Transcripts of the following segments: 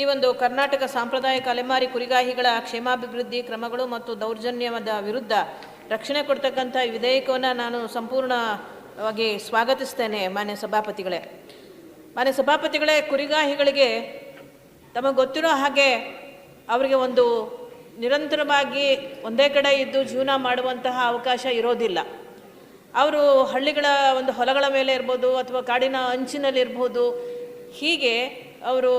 ಈ ಒಂದು ಕರ್ನಾಟಕ ಸಾಂಪ್ರದಾಯಿಕ ಅಲೆಮಾರಿ ಕುರಿಗಾಹಿಗಳ ಕ್ಷೇಮಾಭಿವೃದ್ಧಿ ಕ್ರಮಗಳು ಮತ್ತು ದೌರ್ಜನ್ಯದ ವಿರುದ್ಧ ರಕ್ಷಣೆ ಕೊಡ್ತಕ್ಕಂಥ ವಿಧೇಯಕವನ್ನು ನಾನು ಸಂಪೂರ್ಣವಾಗಿ ಸ್ವಾಗತಿಸ್ತೇನೆ. ಮಾನ್ಯ ಸಭಾಪತಿಗಳೇ, ಕುರಿಗಾಹಿಗಳಿಗೆ ತಮಗೆ ಗೊತ್ತಿರೋ ಹಾಗೆ ಅವರಿಗೆ ಒಂದು ನಿರಂತರವಾಗಿ ಒಂದೇ ಕಡೆ ಇದ್ದು ಜೀವನ ಮಾಡುವಂತಹ ಅವಕಾಶ ಇರೋದಿಲ್ಲ. ಅವರು ಹಳ್ಳಿಗಳ ಒಂದು ಹೊಲಗಳ ಮೇಲೆ ಇರ್ಬೋದು ಅಥವಾ ಕಾಡಿನ ಅಂಚಿನಲ್ಲಿರ್ಬೋದು, ಹೀಗೆ ಅವರು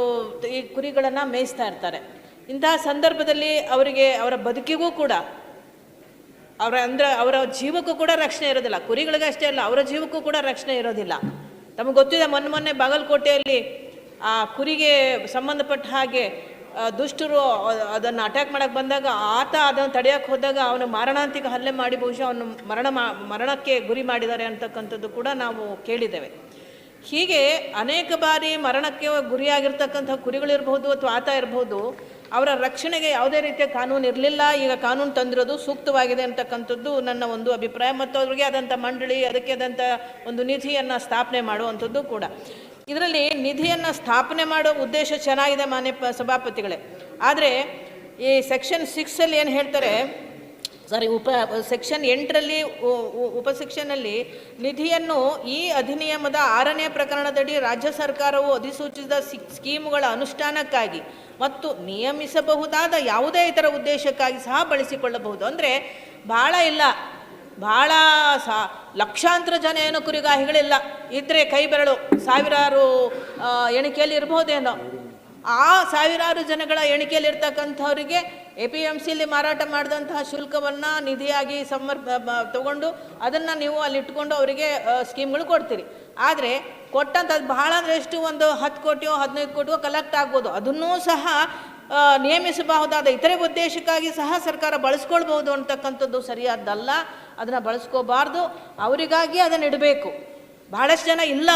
ಈ ಕುರಿಗಳನ್ನು ಮೇಯಿಸ್ತಾ ಇರ್ತಾರೆ. ಇಂತಹ ಸಂದರ್ಭದಲ್ಲಿ ಅವರಿಗೆ ಅವರ ಬದುಕಿಗೂ ಕೂಡ ಅವರ ಜೀವಕ್ಕೂ ಕೂಡ ರಕ್ಷಣೆ ಇರೋದಿಲ್ಲ. ಕುರಿಗಳಿಗೆ ಅಷ್ಟೇ ಅಲ್ಲ, ಅವರ ಜೀವಕ್ಕೂ ಕೂಡ ರಕ್ಷಣೆ ಇರೋದಿಲ್ಲ. ತಮಗೆ ಗೊತ್ತಿದೆ, ಮೊನ್ನೆ ಬಾಗಲಕೋಟೆಯಲ್ಲಿ ಆ ಕುರಿಗೆ ಸಂಬಂಧಪಟ್ಟ ಹಾಗೆ ದುಷ್ಟರು ಅದನ್ನು ಅಟ್ಯಾಕ್ ಮಾಡೋಕ್ಕೆ ಬಂದಾಗ ಆತ ಅದನ್ನು ತಡೆಯೋಕ್ಕೆ ಹೋದಾಗ ಅವನು ಮಾರಣಾಂತಿಕ ಹಲ್ಲೆ ಮಾಡಿ ಬಹುಶಃ ಅವನು ಮರಣಕ್ಕೆ ಗುರಿ ಮಾಡಿದ್ದಾರೆ ಅಂತಕ್ಕಂಥದ್ದು ಕೂಡ ನಾವು ಕೇಳಿದ್ದೇವೆ. ಹೀಗೆ ಅನೇಕ ಬಾರಿ ಮರಣಕ್ಕೆ ಗುರಿಯಾಗಿರ್ತಕ್ಕಂಥ ಕುರಿಗಳಿರ್ಬೋದು ಅಥವಾ ಆತ ಇರ್ಬೋದು, ಅವರ ರಕ್ಷಣೆಗೆ ಯಾವುದೇ ರೀತಿಯ ಕಾನೂನು ಇರಲಿಲ್ಲ. ಈಗ ಕಾನೂನು ತಂದಿರೋದು ಸೂಕ್ತವಾಗಿದೆ ಅಂತಕ್ಕಂಥದ್ದು ನನ್ನ ಒಂದು ಅಭಿಪ್ರಾಯ. ಮತ್ತು ಅವ್ರಿಗೆ ಆದಂಥ ಮಂಡಳಿ, ಅದಕ್ಕೆ ಆದಂಥ ಒಂದು ನಿಧಿಯನ್ನು ಸ್ಥಾಪನೆ ಮಾಡುವಂಥದ್ದು ಕೂಡ. ಇದರಲ್ಲಿ ನಿಧಿಯನ್ನು ಸ್ಥಾಪನೆ ಮಾಡೋ ಉದ್ದೇಶ ಚೆನ್ನಾಗಿದೆ ಮಾನ್ಯ ಸಭಾಪತಿಗಳೇ. ಆದರೆ ಈ ಸೆಕ್ಷನ್ 6 ಏನು ಹೇಳ್ತಾರೆ, ಸೆಕ್ಷನ್ 8ರಲ್ಲಿ ಉಪಸೆಕ್ಷನಲ್ಲಿ ನಿಧಿಯನ್ನು ಈ ಅಧಿನಿಯಮದ 6ನೇ ಪ್ರಕರಣದಡಿ ರಾಜ್ಯ ಸರ್ಕಾರವು ಅಧಿಸೂಚಿಸಿದ ಸ್ಕೀಮುಗಳ ಅನುಷ್ಠಾನಕ್ಕಾಗಿ ಮತ್ತು ನಿಯಮಿಸಬಹುದಾದ ಯಾವುದೇ ಇತರ ಉದ್ದೇಶಕ್ಕಾಗಿ ಸಹ ಬಳಸಿಕೊಳ್ಳಬಹುದು. ಅಂದರೆ ಭಾಳ ಲಕ್ಷಾಂತರ ಜನ ಏನೋ ಕುರಿಗಾಹಿಗಳಿಲ್ಲ, ಇದ್ದರೆ ಕೈ ಬೆರಳು ಸಾವಿರಾರು ಎಣಿಕೆಯಲ್ಲಿ ಇರ್ಬೋದೇನೋ. ಆ ಸಾವಿರಾರು ಜನಗಳ ಎಣಿಕೆಯಲ್ಲಿರ್ತಕ್ಕಂಥವರಿಗೆ APMCಯಲ್ಲಿ ಮಾರಾಟ ಮಾಡಿದಂತಹ ಶುಲ್ಕವನ್ನು ನಿಧಿಯಾಗಿ ತಗೊಂಡು ಅದನ್ನು ನೀವು ಅಲ್ಲಿ ಇಟ್ಕೊಂಡು ಅವರಿಗೆ ಸ್ಕೀಮ್ಗಳು ಕೊಡ್ತೀರಿ. ಆದರೆ ಕೊಟ್ಟಂಥದ್ದು ಬಹಳ ಅಂದರೆ ಎಷ್ಟು, ಒಂದು 10 ಕೋಟಿಯೋ 15 ಕೋಟಿಯೋ ಕಲೆಕ್ಟ್ ಆಗ್ಬೋದು. ಅದನ್ನೂ ಸಹ ನಿಯಮಿಸಬಹುದಾದ ಇತರೆ ಉದ್ದೇಶಕ್ಕಾಗಿ ಸಹ ಸರ್ಕಾರ ಬಳಸ್ಕೊಳ್ಬೋದು ಅಂತಕ್ಕಂಥದ್ದು ಸರಿಯಾದ್ದಲ್ಲ. ಅದನ್ನು ಬಳಸ್ಕೋಬಾರ್ದು, ಅವರಿಗಾಗಿ ಅದನ್ನು ಇಡಬೇಕು. ಬಹಳಷ್ಟು ಜನ ಇಲ್ಲ,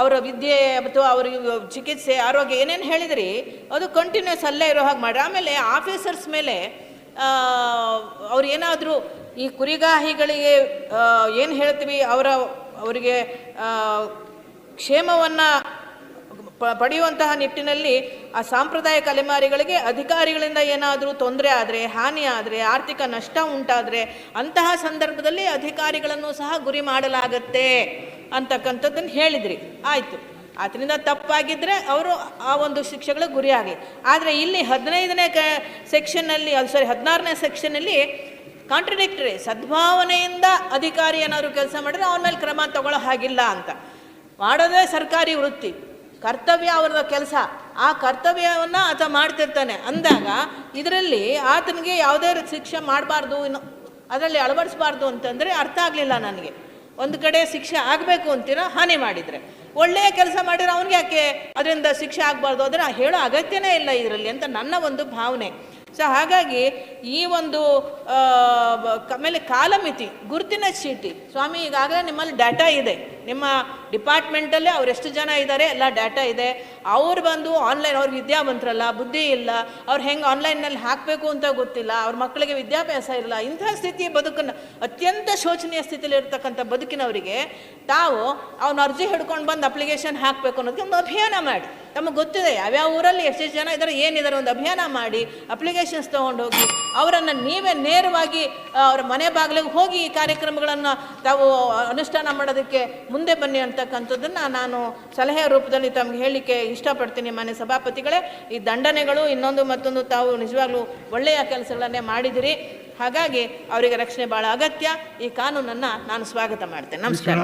ಅವರ ವಿದ್ಯೆ ಅಥವಾ ಅವರಿಗೆ ಚಿಕಿತ್ಸೆ, ಆರೋಗ್ಯ ಏನೇನು ಹೇಳಿದ್ರಿ ಅದು ಕಂಟಿನ್ಯೂಸ್ ಅಲ್ಲೇ ಇರೋ ಹಾಗೆ ಮಾಡಿ. ಆಮೇಲೆ ಆಫೀಸರ್ಸ್ ಮೇಲೆ ಅವ್ರು ಏನಾದರೂ ಈ ಕುರಿಗಾಹಿಗಳಿಗೆ ಏನು ಹೇಳ್ತೀವಿ ಅವರಿಗೆ ಕ್ಷೇಮವನ್ನು ಪಡೆಯುವಂತಹ ನಿಟ್ಟಿನಲ್ಲಿ ಆ ಸಾಂಪ್ರದಾಯಿಕ ಅಲೆಮಾರಿಗಳಿಗೆ ಅಧಿಕಾರಿಗಳಿಂದ ಏನಾದರೂ ತೊಂದರೆ ಆದರೆ, ಹಾನಿ ಆದರೆ, ಆರ್ಥಿಕ ನಷ್ಟ ಉಂಟಾದರೆ ಅಂತಹ ಸಂದರ್ಭದಲ್ಲಿ ಅಧಿಕಾರಿಗಳನ್ನು ಸಹ ಗುರಿ ಮಾಡಲಾಗತ್ತೆ ಅಂತಕ್ಕಂಥದ್ದನ್ನು ಹೇಳಿದ್ರಿ. ಆಯಿತು, ಅದರಿಂದ ತಪ್ಪಾಗಿದ್ದರೆ ಅವರು ಆ ಒಂದು ಶಿಕ್ಷೆಗಳಿಗೆ ಗುರಿಯಾಗಲಿ. ಆದರೆ ಇಲ್ಲಿ 15ನೇ ಸೆಕ್ಷನ್ನಲ್ಲಿ 16ನೇ ಸೆಕ್ಷನ್ನಲ್ಲಿ ಕಾಂಟ್ರಡಿಕ್ಟರಿ, ಸದ್ಭಾವನೆಯಿಂದ ಅಧಿಕಾರಿ ಏನಾದರೂ ಕೆಲಸ ಮಾಡಿದ್ರೆ ಅವನ ಮೇಲೆ ಕ್ರಮ ತಗೊಳ್ಳೋ ಹಾಗಿಲ್ಲ ಅಂತ. ಮಾಡೋದೇ ಸರ್ಕಾರಿ ವೃತ್ತಿ, ಕರ್ತವ್ಯ ಅವರ ಕೆಲಸ, ಆ ಕರ್ತವ್ಯವನ್ನು ಆತ ಮಾಡ್ತಿರ್ತಾನೆ ಅಂದಾಗ ಇದರಲ್ಲಿ ಆತನಿಗೆ ಯಾವುದೇ ಶಿಕ್ಷೆ ಮಾಡಬಾರ್ದು, ಅದರಲ್ಲಿ ಅಳವಡಿಸಬಾರ್ದು ಅಂತಂದರೆ ಅರ್ಥ ಆಗಲಿಲ್ಲ ನನಗೆ. ಒಂದು ಕಡೆ ಶಿಕ್ಷೆ ಆಗಬೇಕು ಅಂತೀರ, ಹಾನಿ ಮಾಡಿದರೆ, ಒಳ್ಳೆಯ ಕೆಲಸ ಮಾಡಿದ್ರೆ ಅವ್ನಿಗೆ ಯಾಕೆ ಅದರಿಂದ ಶಿಕ್ಷೆ ಆಗಬಾರ್ದು, ಅದನ್ನು ಹೇಳೋ ಅಗತ್ಯನೇ ಇಲ್ಲ ಇದರಲ್ಲಿ ಅಂತ ನನ್ನ ಒಂದು ಭಾವನೆ. ಸೊ ಹಾಗಾಗಿ ಈ ಒಂದು ಆಮೇಲೆ ಕಾಲಮಿತಿ, ಗುರುತಿನ ಚೀಟಿ, ಸ್ವಾಮಿ ಈಗಾಗಲೇ ನಿಮ್ಮಲ್ಲಿ ಡಾಟಾ ಇದೆ, ನಿಮ್ಮ ಡಿಪಾರ್ಟ್ಮೆಂಟಲ್ಲೇ ಅವರೆಷ್ಟು ಜನ ಇದ್ದಾರೆ ಎಲ್ಲ ಡಾಟಾ ಇದೆ. ಅವ್ರು ಬಂದು ಆನ್ಲೈನ್, ಅವ್ರಿಗೆ ವಿದ್ಯಾವಂತರಲ್ಲ, ಬುದ್ಧಿ ಇಲ್ಲ, ಅವ್ರು ಹೆಂಗೆ ಆನ್ಲೈನ್ನಲ್ಲಿ ಹಾಕಬೇಕು ಅಂತ ಗೊತ್ತಿಲ್ಲ, ಅವ್ರ ಮಕ್ಕಳಿಗೆ ವಿದ್ಯಾಭ್ಯಾಸ ಇಲ್ಲ. ಇಂಥ ಸ್ಥಿತಿಯ ಬದುಕನ್ನು, ಅತ್ಯಂತ ಶೋಚನೀಯ ಸ್ಥಿತಿಯಲ್ಲಿ ಇರ್ತಕ್ಕಂಥ ಬದುಕಿನವರಿಗೆ ತಾವು ಅವ್ನ ಅರ್ಜಿ ಹಿಡ್ಕೊಂಡು ಬಂದು ಅಪ್ಲಿಕೇಶನ್ ಹಾಕಬೇಕು ಅನ್ನೋದಕ್ಕೆ ಒಂದು ಅಭಿಯಾನ ಮಾಡಿ, ತಮಗೆ ಗೊತ್ತಿದೆ ಯಾವ್ಯಾವ ಊರಲ್ಲಿ ಎಷ್ಟೆಷ್ಟು ಜನ ಇದ್ದಾರೆ, ಏನಿದ್ದಾರೆ, ಒಂದು ಅಭಿಯಾನ ಮಾಡಿ ಅಪ್ಲಿಕೇಶನ್ಸ್ ತೊಗೊಂಡು ಹೋಗಿ ಅವರನ್ನು ನೀವೇ ನೇರವಾಗಿ ಅವರ ಮನೆ ಬಾಗಿಲಿಗೆ ಹೋಗಿ ಈ ಕಾರ್ಯಕ್ರಮಗಳನ್ನು ತಾವು ಅನುಷ್ಠಾನ ಮಾಡೋದಕ್ಕೆ ಮುಂದೆ ಬನ್ನಿ ಅಂತಕ್ಕಂಥದ್ದನ್ನು ನಾನು ಸಲಹೆಯ ರೂಪದಲ್ಲಿ ತಮಗೆ ಹೇಳಲಿಕ್ಕೆ ಇಷ್ಟಪಡ್ತೀನಿ. ಮಾನ್ಯ ಸಭಾಪತಿಗಳೇ, ಈ ದಂಡನೆಗಳು ಇನ್ನೊಂದು ಮತ್ತೊಂದು ತಾವು ನಿಜವಾಗ್ಲೂ ಒಳ್ಳೆಯ ಕೆಲಸಗಳನ್ನೇ ಮಾಡಿದಿರಿ. ಹಾಗಾಗಿ ಅವರಿಗೆ ರಕ್ಷಣೆ ಭಾಳ ಅಗತ್ಯ. ಈ ಕಾನೂನನ್ನು ನಾನು ಸ್ವಾಗತ ಮಾಡ್ತೇನೆ. ನಮಸ್ಕಾರ.